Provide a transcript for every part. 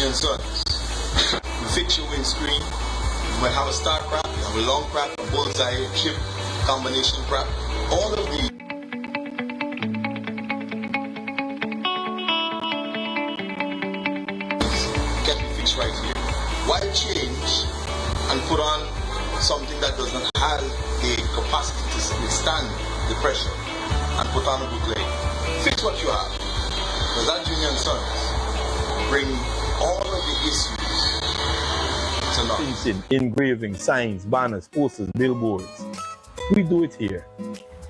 Junior Sons. We fix your windscreen. We have a star prop, we have a long prop, a bullseye, chip, combination prop. All of these can be fixed right here. Why change and put on something that does not have the capacity to withstand the pressure and put on a bootleg? Fix what you have. Because that Junior Sons bring all of the issues to naught. Painting, engraving, signs, banners, posters, billboards. We do it here.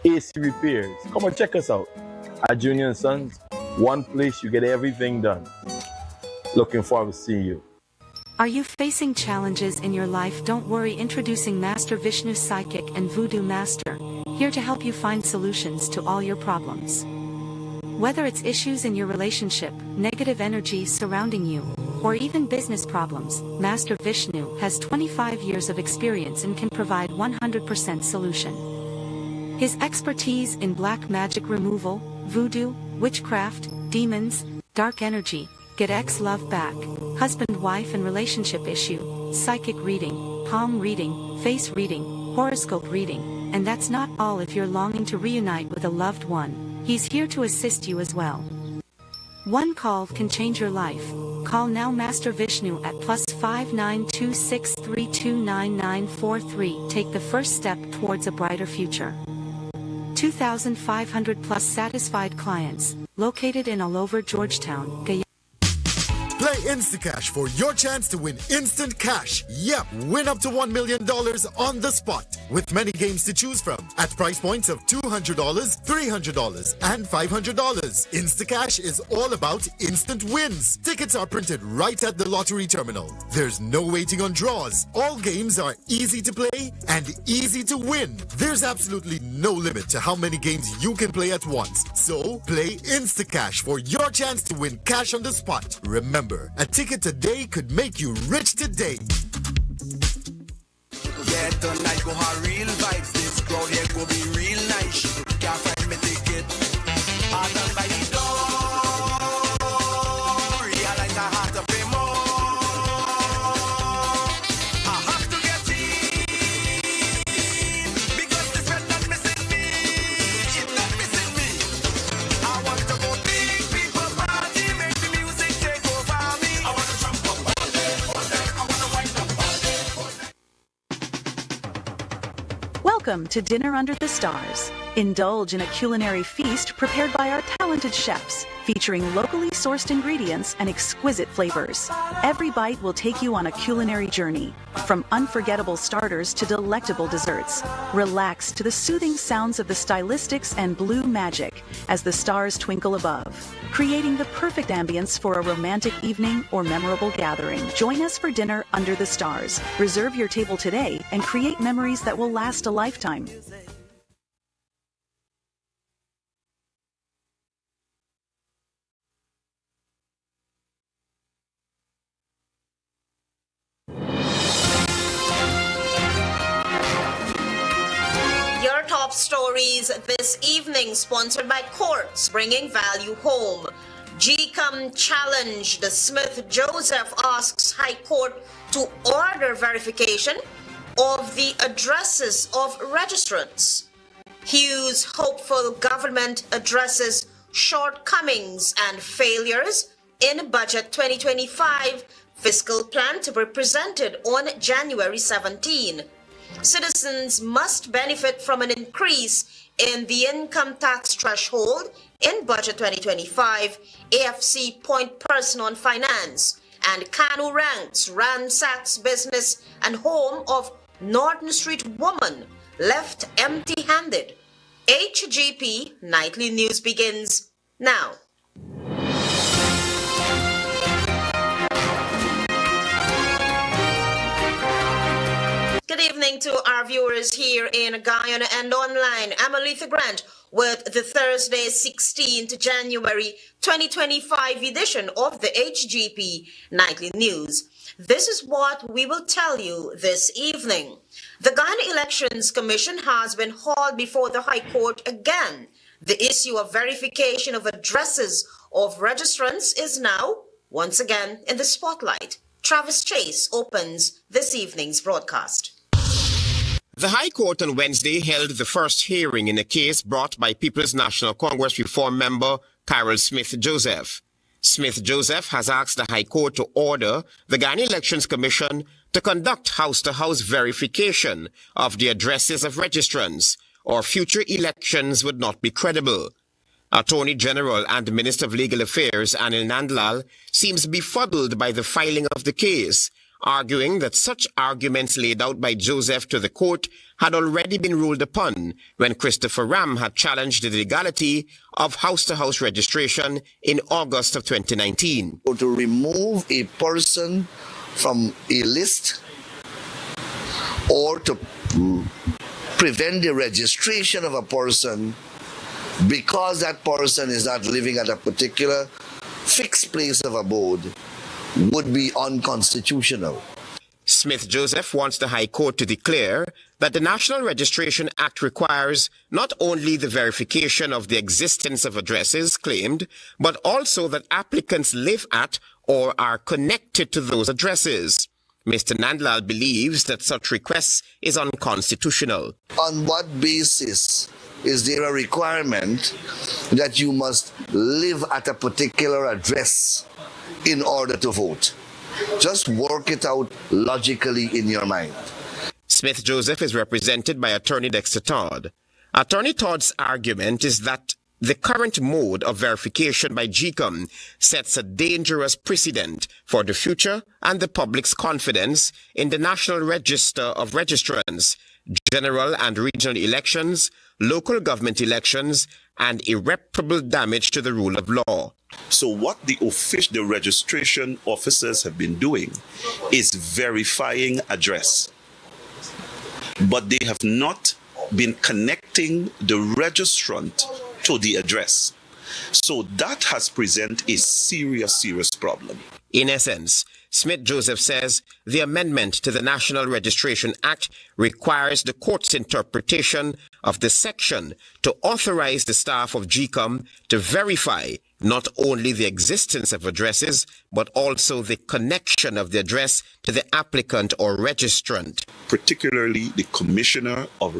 AC Repairs. Come and check us out. At Junior Sons, one place you get everything done. Looking forward to seeing you. Are you facing challenges in your life? Don't worry, introducing Master Vishnu Psychic and Voodoo Master, here to help you find solutions to all your problems. Whether it's issues in your relationship, negative energy surrounding you, or even business problems, Master Vishnu has 25 years of experience and can provide 100% solution. His expertise in black magic removal, voodoo, witchcraft, demons, dark energy, get ex-love back, husband-wife and relationship issue, psychic reading, palm reading, face reading, horoscope reading, and that's not all. If you're longing to reunite with a loved one, he's here to assist you as well. One call can change your life. Call now Master Vishnu at +5 926329943. Take the first step towards a brighter future. 2,500 plus satisfied clients, located in all over Georgetown, Guyana. Play Insta Cash for your chance to win instant cash. Yep, win up to $1 million on the spot. With many games to choose from at price points of $200, $300, and $500. Insta Cash is all about instant wins. Tickets are printed right at the lottery terminal. There's no waiting on draws. All games are easy to play and easy to win. There's absolutely no limit to how many games you can play at once. So play Insta Cash for your chance to win cash on the spot. Remember, a ticket today could make you rich today. Yeah, tonight go have real vibes. This crowd here go be real nice. Can't find me ticket. I done by the door. Realize I have to pay more. I have to get in because this red not missing me. It's not missing me. I want to go big people party, make the music take over me. I want to jump up all day, all day. I want to wind up all day, all day. Welcome to Dinner Under the Stars. Indulge in a culinary feast prepared by our talented chefs, featuring locally sourced ingredients and exquisite flavors. Every bite will take you on a culinary journey, from unforgettable starters to delectable desserts. Relax to the soothing sounds of the stylistics and blue magic as the stars twinkle above, creating the perfect ambience for a romantic evening or memorable gathering. Join us for Dinner Under the Stars. Reserve your table today and create memories that will last a lifetime. Your top stories this evening, sponsored by Courts, bringing value home. GCOM challenged. Smith Joseph asks High Court to order verification of the addresses of registrants. Hughes hopeful government addresses shortcomings and failures in Budget 2025 fiscal plan to be presented on January 17. Citizens must benefit from an increase in the income tax threshold in Budget 2025, AFC point person on finance, and Canu ransacks business and home of Norton Street woman left empty-handed. HGP Nightly News begins now. Good evening to our viewers here in Guyana and online. I'm Aletha Grant with the Thursday 16th January 2025 edition of the HGP Nightly News. This is what we will tell you this evening. The Guyana Elections Commission has been hauled before the High Court again. The issue of verification of addresses of registrants is now once again in the spotlight. Travis Chase opens this evening's broadcast. The High Court on Wednesday held the first hearing in a case brought by People's National Congress reform member Carol Smith-Joseph. Smith-Joseph has asked the High Court to order the Guyana Elections Commission to conduct house-to-house verification of the addresses of registrants, or future elections would not be credible. Attorney General and Minister of Legal Affairs Anil Nandlal seems befuddled by the filing of the case, arguing that such arguments laid out by Joseph to the court had already been ruled upon when Christopher Ram had challenged the legality of house-to-house registration in August of 2019. To remove a person from a list or to prevent the registration of a person because that person is not living at a particular fixed place of abode would be unconstitutional. Smith-Joseph wants the High Court to declare that the National Registration Act requires not only the verification of the existence of addresses claimed, but also that applicants live at or are connected to those addresses. Mr. Nandlal believes that such request is unconstitutional. On what basis is there a requirement that you must live at a particular address in order to vote? Just work it out logically in your mind. Smith-Joseph is represented by Attorney Dexter Todd. Attorney Todd's argument is that the current mode of verification by GCOM sets a dangerous precedent for the future and the public's confidence in the National Register of Registrants, general and regional elections, local government elections, and irreparable damage to the rule of law. So what the registration officers have been doing is verifying address. But they have not been connecting the registrant to the address. So that has presented a serious problem. In essence, Smith-Joseph says the amendment to the National Registration Act requires the court's interpretation of the section to authorize the staff of GCOM to verify not only the existence of addresses, but also the connection of the address to the applicant or registrant. Particularly the Commissioner of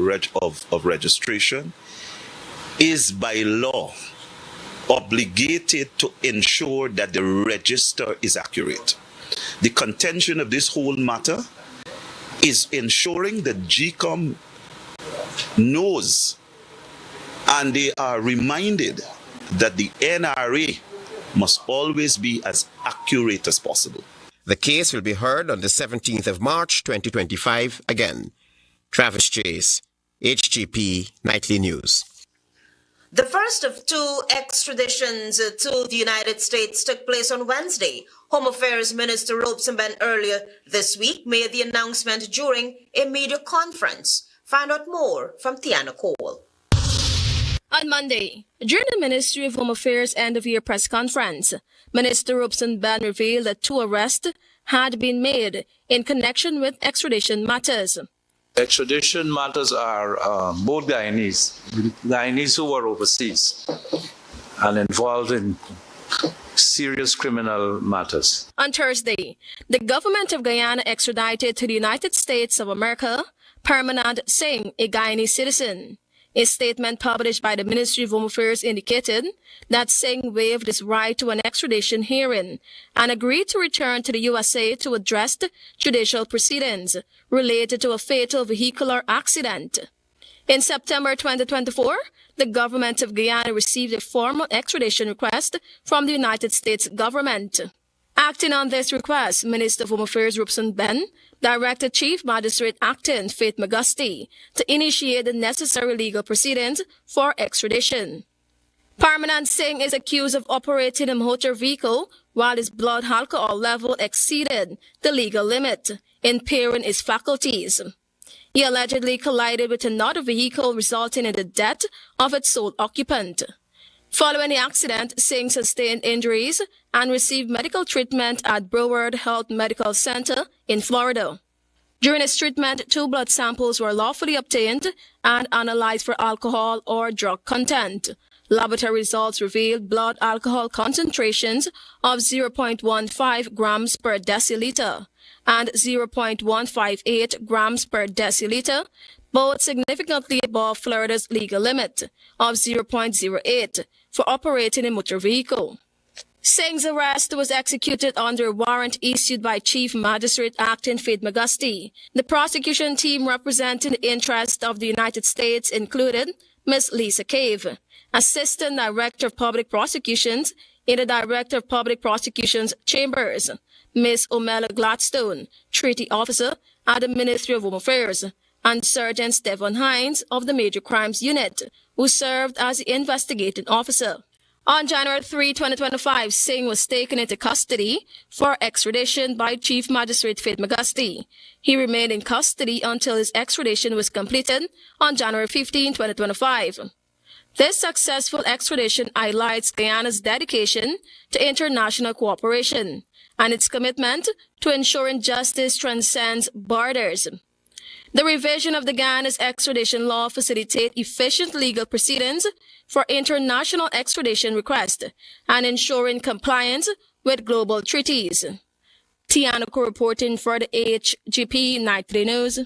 Registration is by law obligated to ensure that the register is accurate. The contention of this whole matter is ensuring that GCOM knows and they are reminded that the NRA must always be as accurate as possible. The case will be heard on the 17th of March 2025 again. Travis Chase, HGP Nightly News. The first of two extraditions to the United States took place on Wednesday. Home Affairs Minister Robeson Ben earlier this week made the announcement during a media conference. Find out more from Tiana Cole. On Monday, during the Ministry of Home Affairs end-of-year press conference, Minister Robeson Ben revealed that 2 arrests had been made in connection with extradition matters. Extradition matters are both Guyanese who were overseas and involved in serious criminal matters. On Thursday, the government of Guyana extradited to the United States of America Permanent Singh, a Guyanese citizen. A statement published by the Ministry of Home Affairs indicated that Singh waived his right to an extradition hearing and agreed to return to the USA to address judicial proceedings related to a fatal vehicular accident. In September 2024, the government of Guyana received a formal extradition request from the United States government. Acting on this request, Minister of Home Affairs Robeson Ben directed Chief Magistrate Acting Faith McGusty to initiate the necessary legal proceedings for extradition. Permanent Singh is accused of operating a motor vehicle while his blood alcohol level exceeded the legal limit, impairing his faculties. He allegedly collided with another vehicle, resulting in the death of its sole occupant. Following the accident, Singh sustained injuries and received medical treatment at Broward Health Medical Center in Florida. During his treatment, 2 blood samples were lawfully obtained and analyzed for alcohol or drug content. Laboratory results revealed blood alcohol concentrations of 0.15 grams per deciliter and 0.158 grams per deciliter, both significantly above Florida's legal limit of 0.08 for operating a motor vehicle. Singh's arrest was executed under a warrant issued by Chief Magistrate Acting Faith Magasti. The prosecution team representing the interest of the United States included Ms. Lisa Cave, Assistant Director of Public Prosecutions in the Director of Public Prosecutions Chambers, Ms. Omela Gladstone, Treaty Officer at the Ministry of Home Affairs, and Sergeant Stephen Hines of the Major Crimes Unit, who served as the investigating officer. On January 3, 2025, Singh was taken into custody for extradition by Chief Magistrate Faith Magasti. He remained in custody until his extradition was completed on January 15, 2025. This successful extradition highlights Guyana's dedication to international cooperation and its commitment to ensuring justice transcends borders. The revision of the Guyana's extradition law facilitates efficient legal proceedings for international extradition requests and ensuring compliance with global treaties. Tianoko reporting for the HGP Nightly News.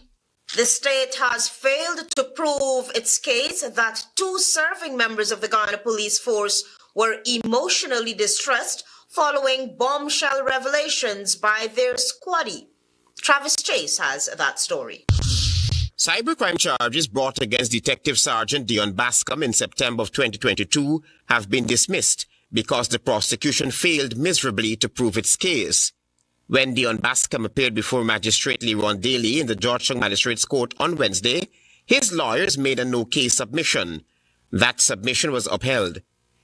The state has failed to prove its case that two serving members of the Guyana police force were emotionally distressed following bombshell revelations by their squaddie. Travis Chase has that story. Cybercrime charges brought against Detective Sergeant Dion Bascom in September of 2022 have been dismissed because the prosecution failed miserably to prove its case. When Dion Bascom appeared before Magistrate Leron Daly in the Georgetown Magistrates Court on Wednesday, his lawyers made a no-case submission. That submission was upheld.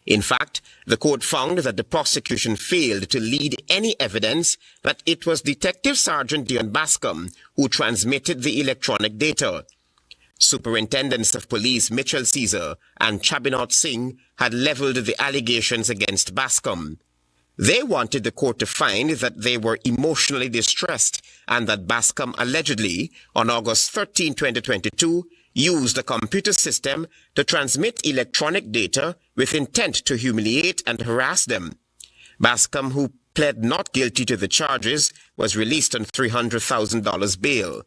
In fact, the court found that the prosecution failed to lead any evidence that it was Detective Sergeant Dion Bascom who transmitted the electronic data. Superintendents of Police Mitchell Caesar and Chabinot Singh had leveled the allegations against Bascom. They wanted the court to find that they were emotionally distressed and that Bascom allegedly, on August 13, 2022, used a computer system to transmit electronic data with intent to humiliate and harass them. Bascom, who pled not guilty to the charges, was released on $300,000 bail.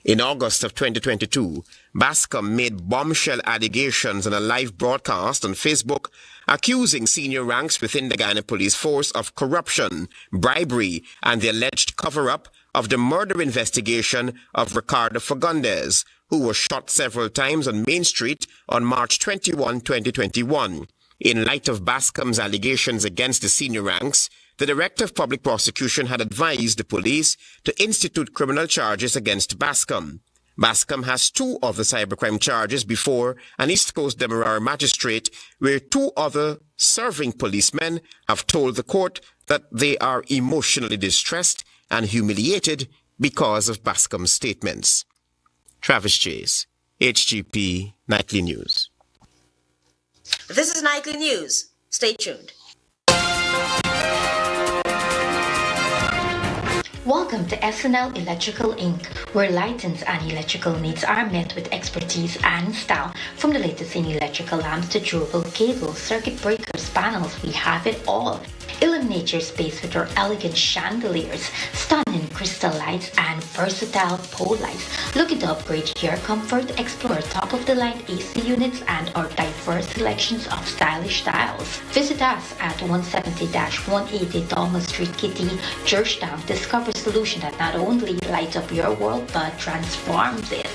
In August of 2022, Bascom made bombshell allegations on a live broadcast on Facebook, accusing senior ranks within the Guyana Police Force of corruption, bribery, and the alleged cover-up of the murder investigation of Ricardo Fagundes, who was shot several times on Main Street on March 21, 2021. In light of Bascom's allegations against the senior ranks, the Director of Public Prosecution had advised the police to institute criminal charges against Bascom. Bascom has two other cybercrime charges before an East Coast Demerara magistrate, where two other serving policemen have told the court that they are emotionally distressed and humiliated because of Bascom's statements. Travis Chase, HGP Nightly News. This is Nightly News. Stay tuned. Welcome to SNL Electrical Inc., where lighting and electrical needs are met with expertise and style. From the latest in electrical lamps to durable cables, circuit breakers, panels, we have it all. Illuminate your space with our elegant chandeliers, stunning crystal lights, and versatile pole lights. Looking to upgrade your comfort? Explore top-of-the-line AC units and our diverse selections of stylish styles. Visit us at 170-180 Thomas Street, Kitty, Georgetown. Discover a solution that not only lights up your world but transforms it.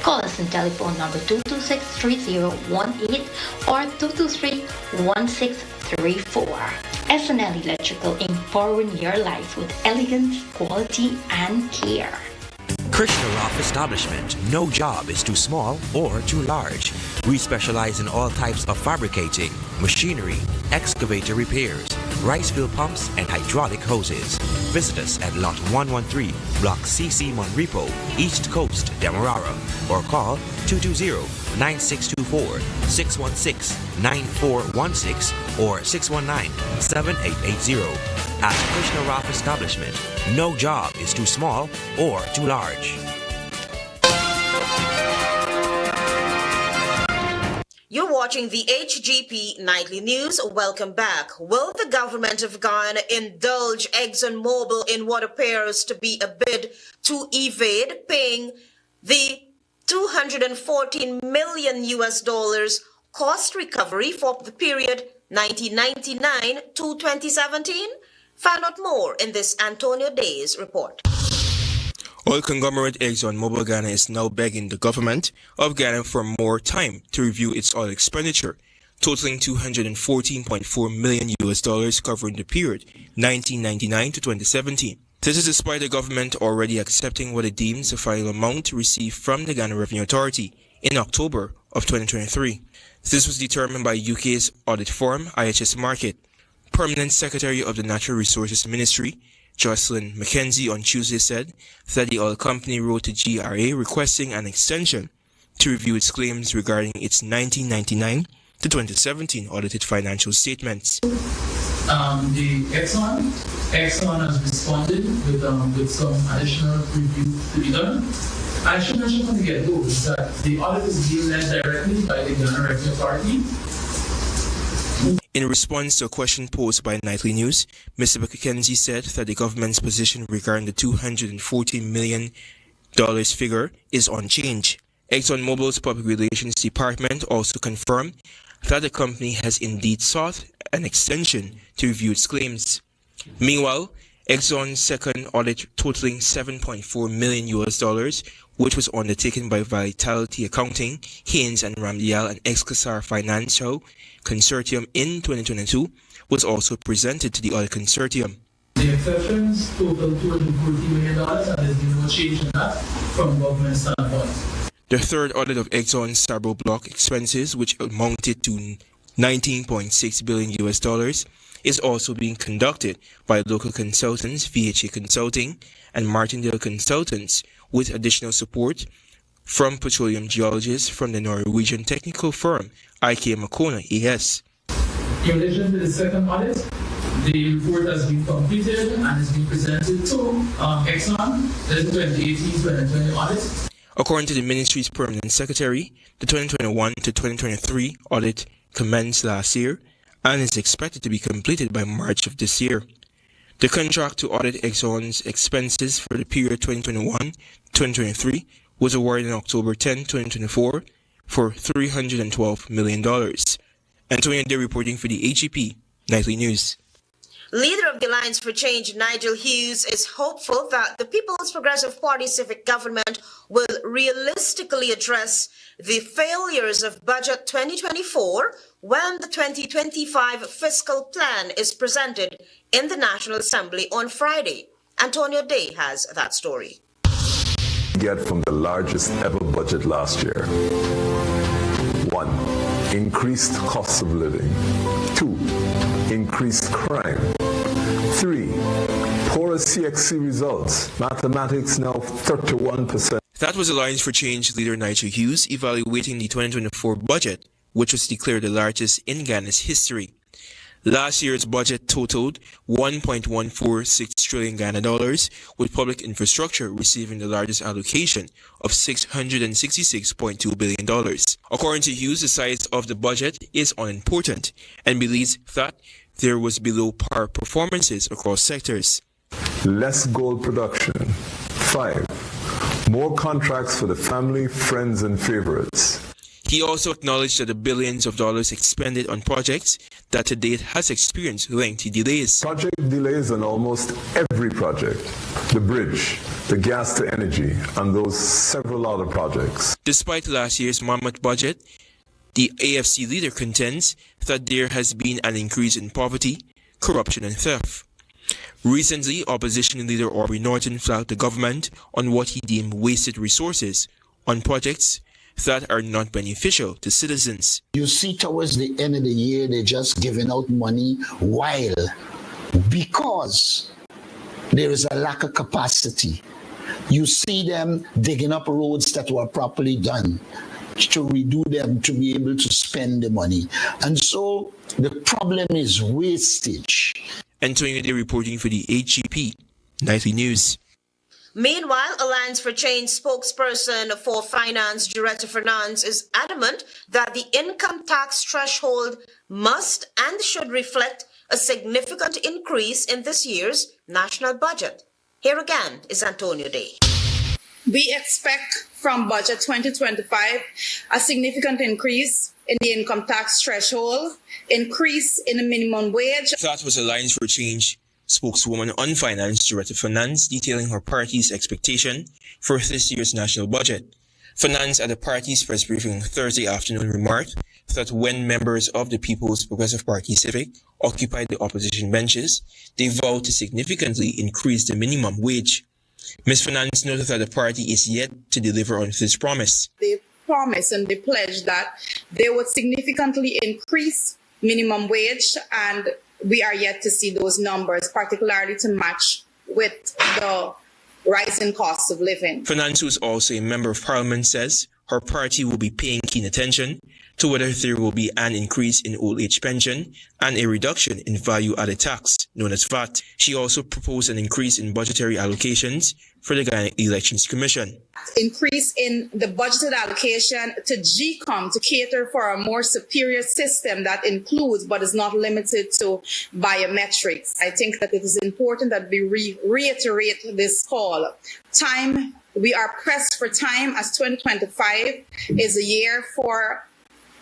Call us on telephone number 226-3018 or 223-1634. SNL Electrical Inc. powering your life with elegance, quality, and care. Krishna Rock Establishment. No job is too small or too large. We specialize in all types of fabricating, machinery, excavator repairs, rice field pumps, and hydraulic hoses. Visit us at Lot 113, Block CC Monrepo, East Coast, Demerara, or call 220-9624, 616-9416, or 619-7880. At Krishna Rock Establishment, no job is too small or too large. You're watching the HGP Nightly News. Welcome back. Will the government of Guyana indulge ExxonMobil in what appears to be a bid to evade paying the $214 million cost recovery for the period 1999 to 2017? Find out more in this Antonio Day's report. Oil conglomerate ExxonMobil Ghana is now begging the government of Ghana for more time to review its oil expenditure, totaling $214.4 million covering the period 1999 to 2017. This is despite the government already accepting what it deems the final amount received from the Ghana Revenue Authority in October of 2023. This was determined by UK's audit firm IHS Markit. Permanent Secretary of the Natural Resources Ministry, Jocelyn Mackenzie, on Tuesday said that the oil company wrote to GRA requesting an extension to review its claims regarding its 1999 to 2017 audited financial statements. The Exxon has responded with some additional review to be done. I should mention from the get-go that the audit is being led directly by the Ghana Revenue Authority. In response to a question posed by Nightly News, Mr. Mackenzie said that the government's position regarding the $240 million figure is unchanged. ExxonMobil's Public Relations Department also confirmed that the company has indeed sought an extension to review its claims. Meanwhile, Exxon's second audit totaling $7.4 million, which was undertaken by Vitality Accounting, Haynes and Ramdial and Excasar Financial Consortium in 2022, was also presented to the audit consortium. The exceptions total $240 million, and there's been no change in that from government standpoint. The third audit of Exxon's Stabro block expenses, which amounted to $19.6 billion, is also being conducted by local consultants, VHA Consulting and Martindale Consultants, with additional support from petroleum geologists from the Norwegian technical firm IK Makona AS. In relation to the second audit, the report has been completed and is being presented to Exxon. This is 2018-2020 audit. According to the ministry's permanent secretary, the 2021 to 2023 audit commenced last year and is expected to be completed by March of this year. The contract to audit Exxon's expenses for the period 2021-2023 was awarded on October 10, 2024 for $312 million. Antonio Day reporting for the HGP Nightly News. Leader of the Alliance for Change, Nigel Hughes, is hopeful that the People's Progressive Party civic government will realistically address the failures of Budget 2024 when the 2025 fiscal plan is presented in the National Assembly on Friday. Antonio Day has that story. Get from the largest ever budget last year. 1. Increased cost of living. 2. Increased crime. 3. Poorer CXC results. Mathematics now 31%. That was Alliance for Change leader Nigel Hughes evaluating the 2024 budget, which was declared the largest in Ghana's history. Last year's budget totaled $1.146 trillion Ghana dollars, with public infrastructure receiving the largest allocation of $666.2 billion. According to Hughes, the size of the budget is unimportant and believes that there was below par performances across sectors. Less gold production. 5. More contracts for the family, friends, and favorites. He also acknowledged that the billions of dollars expended on projects that to date has experienced lengthy delays. Project delays on almost every project. The bridge, the gas to energy, and those several other projects. Despite last year's mammoth budget, the AFC leader contends that there has been an increase in poverty, corruption, and theft. Recently, opposition leader Aubrey Norton flagged the government on what he deemed wasted resources on projects that are not beneficial to citizens. You see, towards the end of the year, they're just giving out money because there is a lack of capacity. You see them digging up roads that were properly done to redo them to be able to spend the money. And so the problem is wastage. Antonio Day reporting for the HGP Nightly News. Meanwhile, Alliance for Change spokesperson for Finance, Director Finance, is adamant that the income tax threshold must and should reflect a significant increase in this year's national budget. Here again is Antonio Day. We expect from budget 2025 a significant increase in the income tax threshold, increase in the minimum wage. That was Alliance for Change spokeswoman on Finance, Director Finance, detailing her party's expectation for this year's national budget. Finance at the party's press briefing Thursday afternoon remarked that when members of the People's Progressive Party Civic occupied the opposition benches, they vowed to significantly increase the minimum wage. Ms. Finance noted that the party is yet to deliver on this promise. They promised and they pledged that they would significantly increase minimum wage, and we are yet to see those numbers, particularly to match with the rising cost of living. Finance, who is also a member of parliament, says her party will be paying keen attention to whether there will be an increase in old age pension and a reduction in value-added tax, known as VAT. She also proposed an increase in budgetary allocations for the Guyana Elections Commission. Increase in the budgeted allocation to GCOM to cater for a more superior system that includes but is not limited to biometrics. I think that it is important that we reiterate this call. We are pressed for time, as 2025 is a year for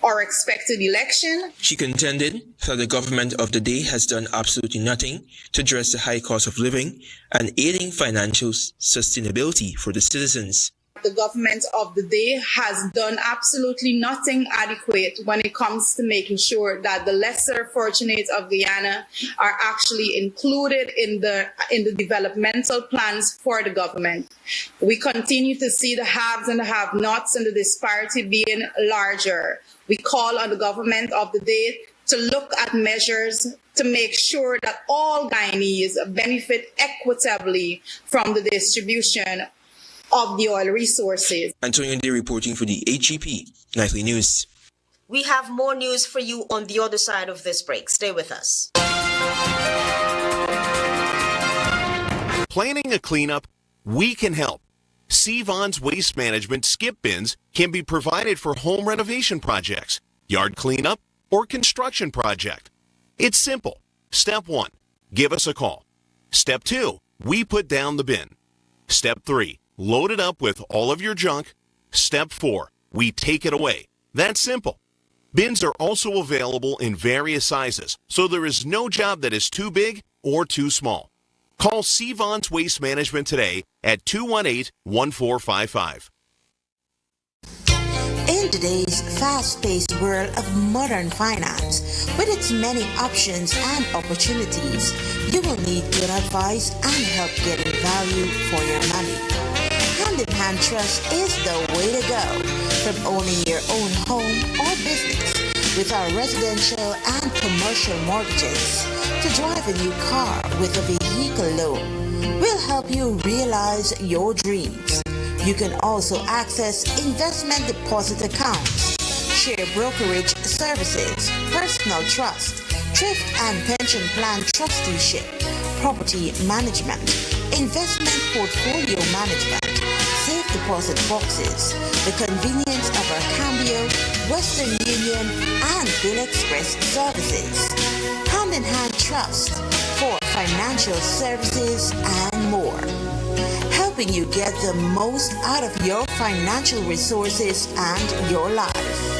our expected election. She contended that the government of the day has done absolutely nothing to address the high cost of living and aiding financial sustainability for the citizens. The government of the day has done absolutely nothing adequate when it comes to making sure that the lesser fortunate of Guyana are actually included in the developmental plans for the government. We continue to see the haves and the have-nots and the disparity being larger. We call on the government of the day to look at measures to make sure that all Guyanese benefit equitably from the distribution of the oil resources. Antonio Day reporting for the HGP Nightly News. We have more news for you on the other side of this break. Stay with us. Planning a cleanup? We can help. Sevon's Waste Management skip bins can be provided for home renovation projects, yard cleanup, or construction project. It's simple. Step 1, give us a call. Step 2, we put down the bin. Step 3, load it up with all of your junk. Step 4, we take it away. That's simple. Bins are also available in various sizes, so there is no job that is too big or too small. Call Sevon's Waste Management today at 218-1455. In today's fast-paced world of modern finance, with its many options and opportunities, you will need good advice and help getting value for your money. Hand-in-hand trust is the way to go. From owning your own home or business with our residential and commercial mortgages to drive a new car with a vehicle loan, we'll help you realize your dreams. You can also access investment deposit accounts, share brokerage services, personal trust, thrift and pension plan trusteeship, property management, investment portfolio management, safe deposit boxes, the convenience of our Cambio, Western Union, and Bill Express services. Hand-in-hand trust for financial services and more. Helping you get the most out of your financial resources and your life.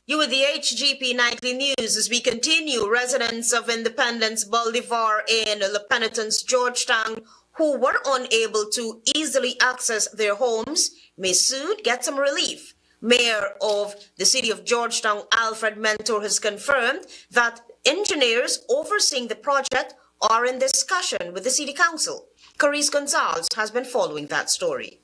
You with the HGP Nightly News as we continue. Residents of Independence Bolivar in La Penitence, Georgetown, who were unable to easily access their homes may soon get some relief. Mayor of the city of Georgetown, Alfred Mentor, has confirmed that engineers overseeing the project are in discussion with the city council. Carice Gonzalez has been following that story.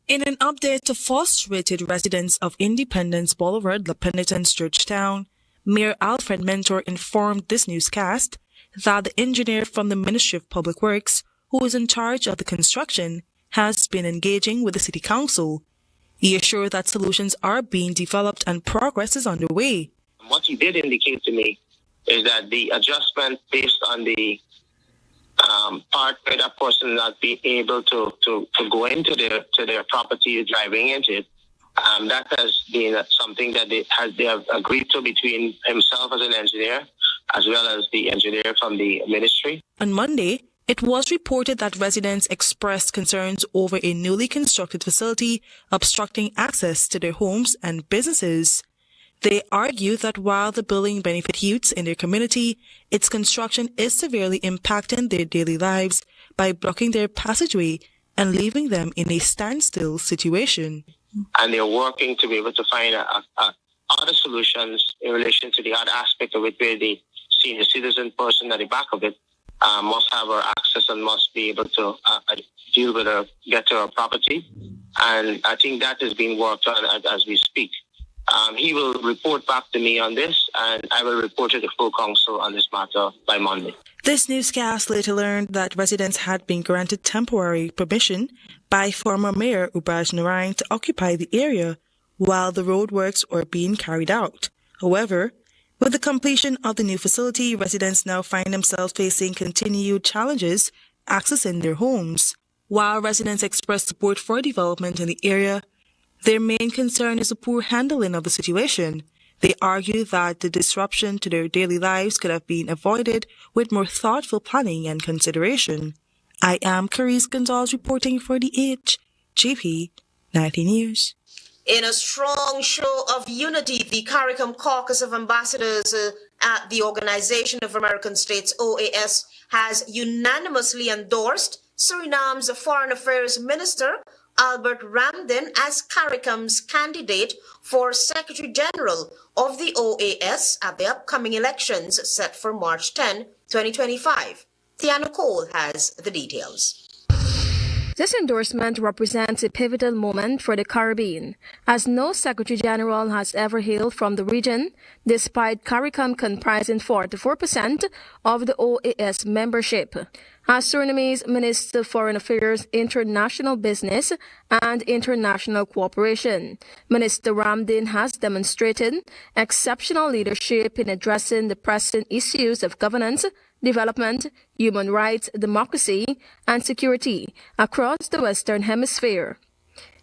In an update to frustrated residents of Independence Boulevard, La Penitence, Georgetown, Mayor Alfred Mentor informed this newscast that the engineer from the Ministry of Public Works, who is in charge of the construction, has been engaging with the city council. He assured that solutions are being developed and progress is underway. What he did indicate to me is that the adjustment based on the part where that person not be able to go into their property, driving into it, that has been something that they have agreed to between himself as an engineer as well as the engineer from the ministry. On Monday, it was reported that residents expressed concerns over a newly constructed facility obstructing access to their homes and businesses. They argue that while the building benefits youths in their community, its construction is severely impacting their daily lives by blocking their passageway and leaving them in a standstill situation. And they're working to be able to find other solutions in relation to the other aspect of it, where the senior citizen person at the back of it must have her access and must be able to deal with her, get to her property. And I think that is being worked on as we speak. He will report back to me on this, and I will report to the full council on this matter by Monday. This newscast later learned that residents had been granted temporary permission by former Mayor Ubaj Narain to occupy the area while the roadworks were being carried out. However, with the completion of the new facility, residents now find themselves facing continued challenges accessing their homes. While residents express support for development in the area, their main concern is the poor handling of the situation. They argue that the disruption to their daily lives could have been avoided with more thoughtful planning and consideration. I am Carice Gonzalez reporting for the HGP Nightly News. In a strong show of unity, the CARICOM Caucus of Ambassadors at the Organization of American States, OAS, has unanimously endorsed Suriname's Foreign Affairs Minister, Albert Ramden, as CARICOM's candidate for Secretary General of the OAS at the upcoming elections set for March 10, 2025. Tiana Cole has the details. This endorsement represents a pivotal moment for the Caribbean, as no Secretary General has ever hailed from the region, despite CARICOM comprising 44% of the OAS membership. As Surinamese Minister of Foreign Affairs, International Business and International Cooperation, Minister Ramden has demonstrated exceptional leadership in addressing the pressing issues of governance, development, human rights, democracy, and security across the Western Hemisphere.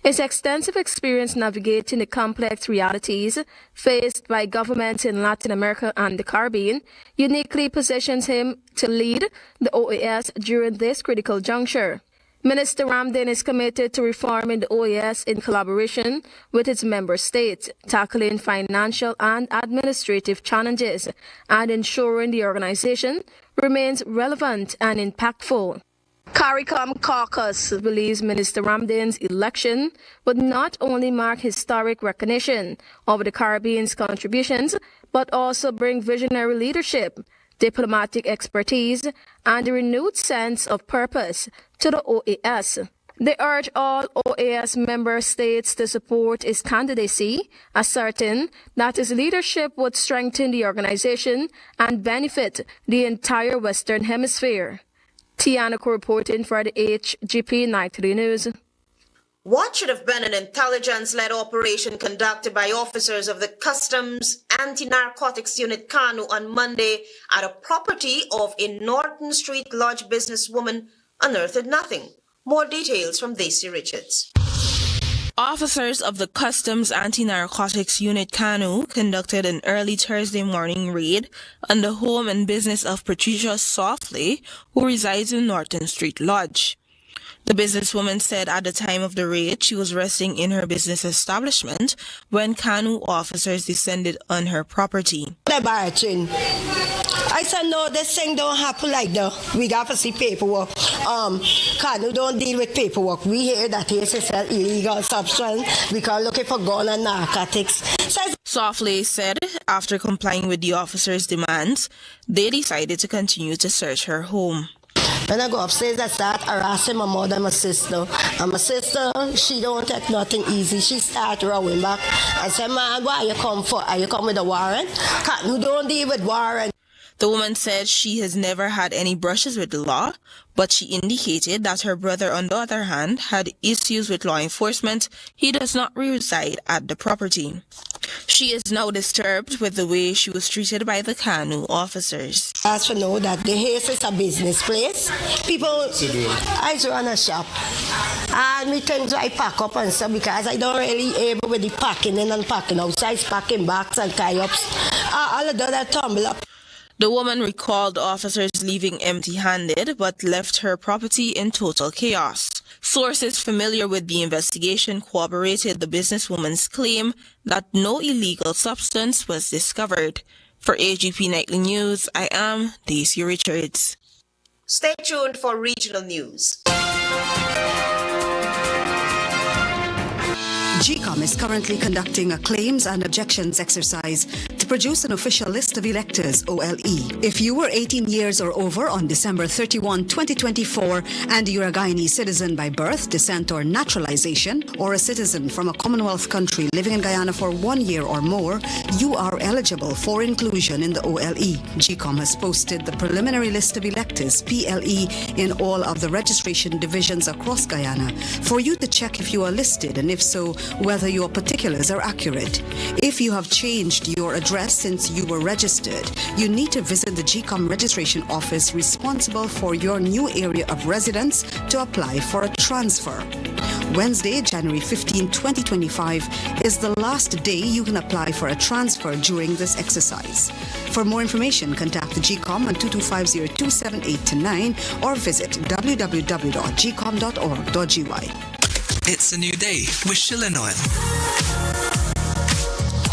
His extensive experience navigating the complex realities faced by governments in Latin America and the Caribbean uniquely positions him to lead the OAS during this critical juncture. Minister Ramden is committed to reforming the OAS in collaboration with its member states, tackling financial and administrative challenges, and ensuring the organization remains relevant and impactful. CARICOM Caucus believes Minister Ramden's election would not only mark historic recognition of the Caribbean's contributions, but also bring visionary leadership, diplomatic expertise, and a renewed sense of purpose to the OAS. They urge all OAS member states to support his candidacy, asserting that his leadership would strengthen the organization and benefit the entire Western Hemisphere. Tiana reporting for the HGP Nightly News. What should have been an intelligence-led operation conducted by officers of the Customs Anti-Narcotics Unit Canu on Monday at a property of a Norton Street Lodge businesswoman unearthed nothing. More details from Daisy Richards. Officers of the Customs Anti-Narcotics Unit Canu conducted an early Thursday morning raid on the home and business of Patricia Softly, who resides in Norton Street Lodge. The businesswoman said at the time of the raid she was resting in her business establishment when Canu officers descended on her property. I said, no, this thing don't happen like that. We got to see paperwork. Canu don't deal with paperwork. We hear that he sell illegal substance because looking for gun and narcotics. Softly said after complying with the officers' demands, they decided to continue to search her home. When I go upstairs, I start harassing my mother and my sister. And my sister, she don't take nothing easy. She start rowing back. I said, man, why you come for? Are you come with a warrant? Canu don't deal with warrant. The woman said she has never had any brushes with the law, but she indicated that her brother, on the other hand, had issues with law enforcement. He does not reside at the property. She is now disturbed with the way she was treated by the Canu officers. As for know that the house is a business place. People, I run a shop. And me things I pack up and stuff because I don't really able with the packing in and packing outside, packing bags and tie-ups. All of that tumble up. The woman recalled officers leaving empty-handed but left her property in total chaos. Sources familiar with the investigation corroborated the businesswoman's claim that no illegal substance was discovered. For HGP Nightly News, I am Daisy Richards. Stay tuned for regional news. GCOM is currently conducting a claims and objections exercise to produce an official list of electors, OLE. If you were 18 years or over on December 31, 2024, and you're a Guyanese citizen by birth, descent, or naturalization, or a citizen from a Commonwealth country living in Guyana for 1 year or more, you are eligible for inclusion in the OLE. GCOM has posted the preliminary list of electors, PLE, in all of the registration divisions across Guyana for you to check if you are listed, and if so, whether your particulars are accurate. If you have changed your address since you were registered, you need to visit the GCOM registration office responsible for your new area of residence to apply for a transfer. Wednesday, January 15, 2025 is the last day you can apply for a transfer during this exercise. For more information, contact the GCOM on 2250-278-9 or visit www.gcom.org.gy. It's a new day with Shilling Oil.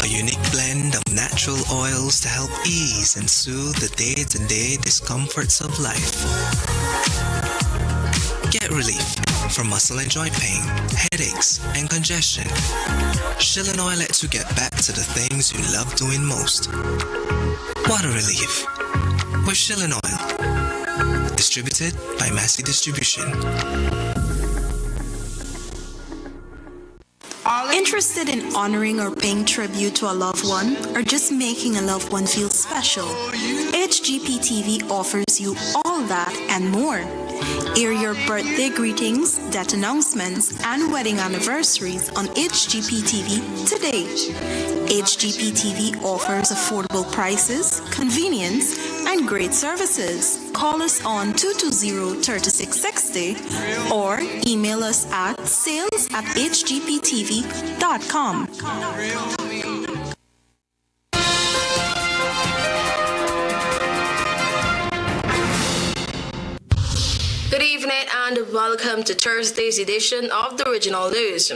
A unique blend of natural oils to help ease and soothe the day-to-day discomforts of life. Get relief from muscle and joint pain, headaches, and congestion. Shilling Oil lets you get back to the things you love doing most. Water relief with Shilling Oil. Distributed by Massey Distribution. Interested in honoring or paying tribute to a loved one, or just making a loved one feel special? HGP TV offers you all that and more. Air your birthday greetings, death announcements, and wedding anniversaries on HGP TV today. HGP TV offers affordable prices, convenience, and great services. Call us on 220-3660 or email us at sales@hgptv.com. Good evening and welcome to Thursday's edition of the Original News.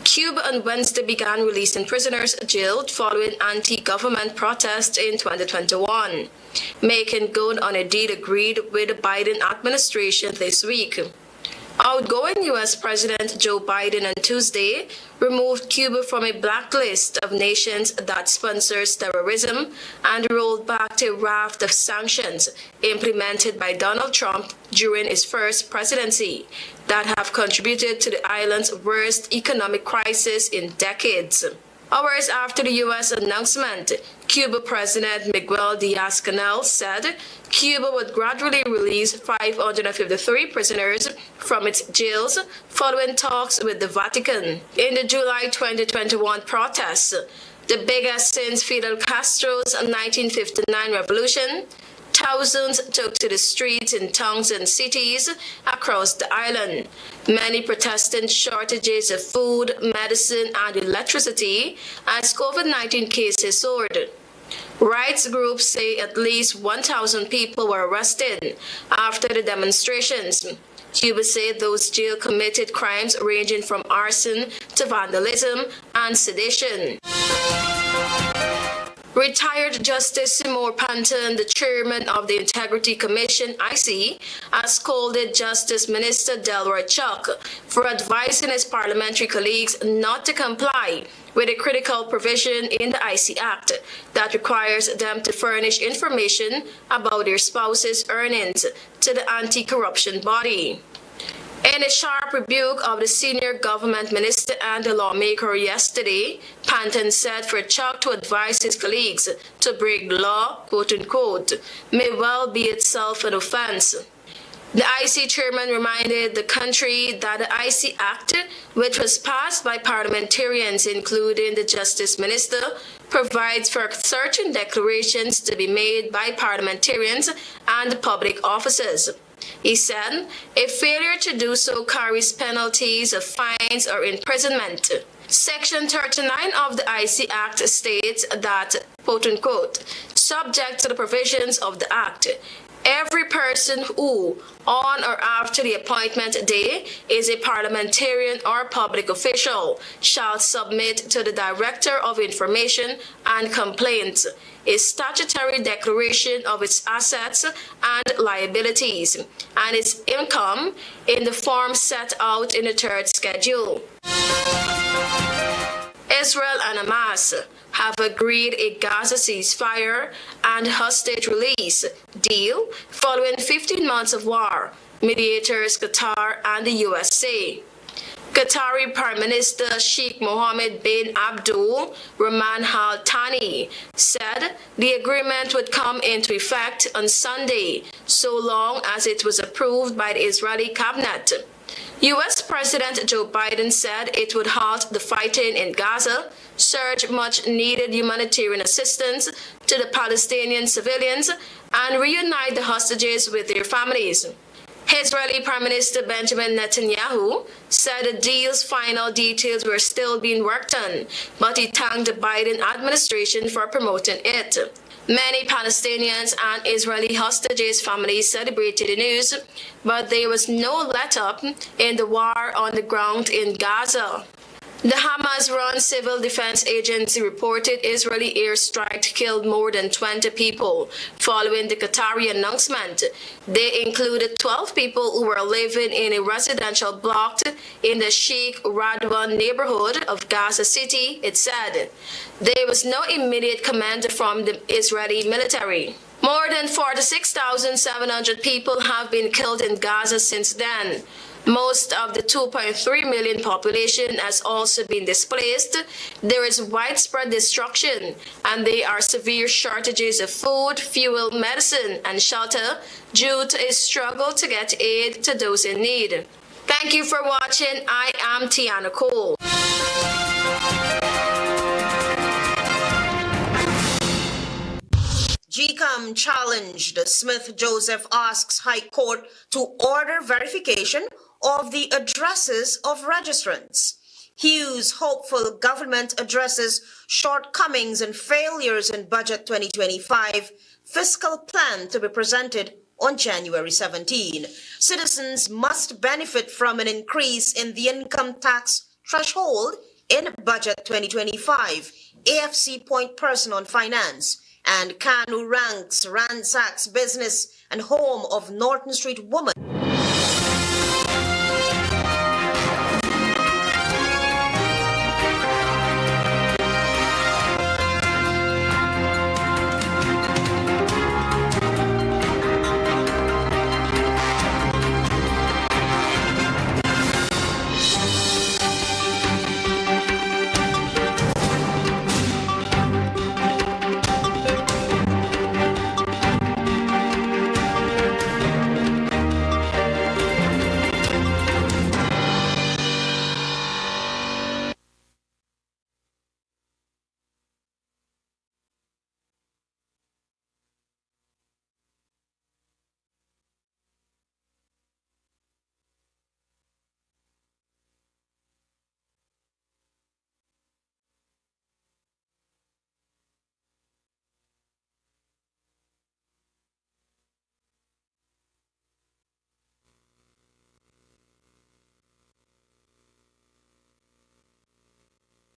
Cuba on Wednesday began releasing prisoners jailed following anti-government protests in 2021, making good on a deal agreed with the Biden administration this week. Outgoing U.S. President Joe Biden on Tuesday removed Cuba from a blacklist of nations that sponsors terrorism and rolled back a raft of sanctions implemented by Donald Trump during his first presidency that have contributed to the island's worst economic crisis in decades. Hours after the U.S. announcement, Cuba President Miguel Diaz-Canel said Cuba would gradually release 553 prisoners from its jails following talks with the Vatican. In the July 2021 protests, the biggest since Fidel Castro's 1959 revolution, thousands took to the streets in towns and cities across the island, many protesting shortages of food, medicine, and electricity as COVID-19 cases soared. Rights groups say at least 1,000 people were arrested after the demonstrations. Cuba said those jailed committed crimes ranging from arson to vandalism and sedition. Retired Justice Seymour Panton, the chairman of the Integrity Commission, IC, has scolded Justice Minister Delroy Chuck for advising his parliamentary colleagues not to comply with a critical provision in the IC Act that requires them to furnish information about their spouse's earnings to the anti-corruption body. In a sharp rebuke of the senior government minister and the lawmaker yesterday, Panton said for Chuck to advise his colleagues to break the law, quote-unquote, may well be itself an offense. The IC chairman reminded the country that the IC Act, which was passed by parliamentarians, including the Justice Minister, provides for certain declarations to be made by parliamentarians and public officers. He said a failure to do so carries penalties of fines or imprisonment. Section 39 of the IC Act states that, quote-unquote, subject to the provisions of the Act, every person who, on or after the appointment day, is a parliamentarian or public official shall submit to the Director of Information and Complaints a statutory declaration of its assets and liabilities and its income in the form set out in the third schedule. Israel and Hamas have agreed a Gaza ceasefire and hostage release deal following 15 months of war, mediators Qatar and the USA. Qatari Prime Minister Sheikh Mohammed bin Abdul Rahman Al Thani said the agreement would come into effect on Sunday, so long as it was approved by the Israeli cabinet. U.S. President Joe Biden said it would halt the fighting in Gaza, surge much-needed humanitarian assistance to the Palestinian civilians, and reunite the hostages with their families. Israeli Prime Minister Benjamin Netanyahu said the deal's final details were still being worked on, but he thanked the Biden administration for promoting it. Many Palestinians and Israeli hostages' families celebrated the news, but there was no let-up in the war on the ground in Gaza. The Hamas-run Civil Defense Agency reported Israeli airstrike killed more than 20 people following the Qatari announcement. They included 12 people who were living in a residential block in the Sheikh Radwan neighborhood of Gaza City, it said. There was no immediate command from the Israeli military. More than 46,700 people have been killed in Gaza since then. Most of the 2.3 million population has also been displaced. There is widespread destruction, and there are severe shortages of food, fuel, medicine, and shelter due to a struggle to get aid to those in need. Thank you for watching. I am Tiana Cole. GCAM challenged. Smith Joseph asks High Court to order verification of the addresses of registrants. Hughes hopeful government addresses shortcomings and failures in Budget 2025 fiscal plan to be presented on January 17. Citizens must benefit from an increase in the income tax threshold in Budget 2025. AFC point person on finance. And Canu ransacks business and home of Norton Street woman.